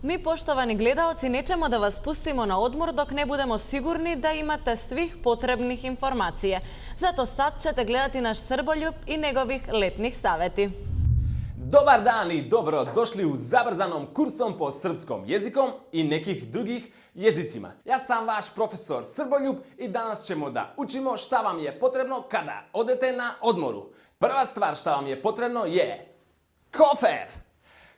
Mi, poštovani gledaoci, nećemo da vas pustimo na odmor dok ne budemo sigurni da imate svih potrebnih informacija. Zato sad ćete gledati naš Srboljub i njegovih letnih saveti. Dobar dan i dobro došli u zabrzanom kursom po srpskom jezikom i nekih drugih jezicima. Ja sam vaš profesor Srboljub i danas ćemo da učimo šta vam je potrebno kada odete na odmoru. Prva stvar šta vam je potrebno je kofer.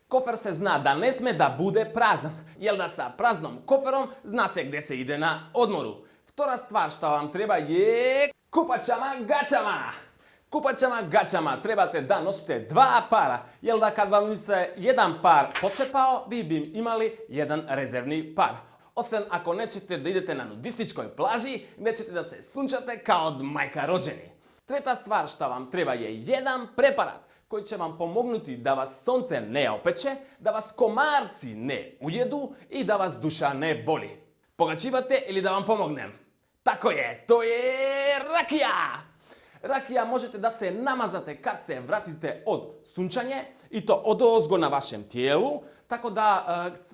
Kofer se zna da ne sme da bude prazan, jer da sa praznom koferom zna se gdje se ide na odmoru. Vtora stvar šta vam treba je kupaćama gaćama. Kupaćama gaćama trebate da nosite dva para, jer da kad vam se jedan par pocepao, vi bi imali jedan rezervni par. Osim ako nećete da idete na nudističkoj plaži, gdje ćete da se sunčate kao od majka rođeni. Treta stvar šta vam treba je jedan preparat koji će vam pomognuti da vas sunce ne opeče, da vas komarci ne ujedu i da vas duša ne boli. Pogačivate ili da vam pomognem? Tako je, to je rakija! Rakija možete da se namazate kad se vratite od sunčanje i to odozgo na vašem tijelu, tako da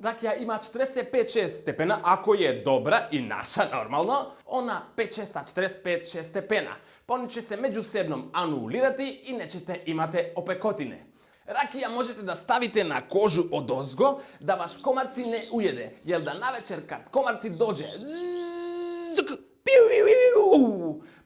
rakija ima 45-6 stepena, ako je dobra i naša normalno, ona peče sa 45-6 stepena. Pa oni će se međusobno anulirati i nećete imate opekotine. Rakija možete da stavite na kožu odozgo da vas komarci ne ujede, jer da navečer kad komarci dođe,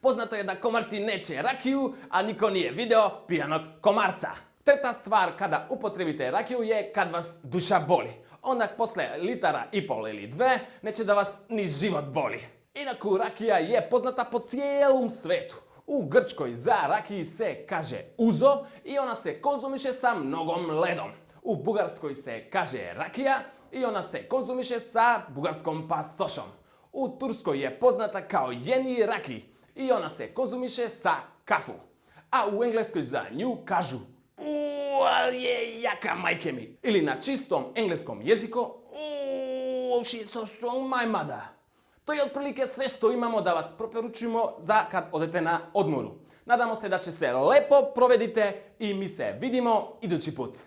poznato je da komarci neće rakiju, a niko nije video pijanog komarca. Treta stvar kada upotrebite rakiju je kad vas duša boli. Onda posle litara i pol ili dve neće da vas ni život boli. Inaku rakija je poznata po cijelom svetu. U Grčkoj za rakiji se kaže uzo i ona se konzumiše sa mnogom ledom. U Bugarskoj se kaže rakija i ona se konzumiše sa bugarskom pasošom. U Turskoj je poznata kao jeni raki i ona se konzumiše sa kafu. A u Engleskoj za nju kažu ali je jaka, majke mi. Ili na čistom engleskom jeziku she's so strong, my mother. To je otprilike sve što imamo da vas preporučimo za kad odete na odmoru. Nadamo se da će se lepo provedite i mi se vidimo idući put.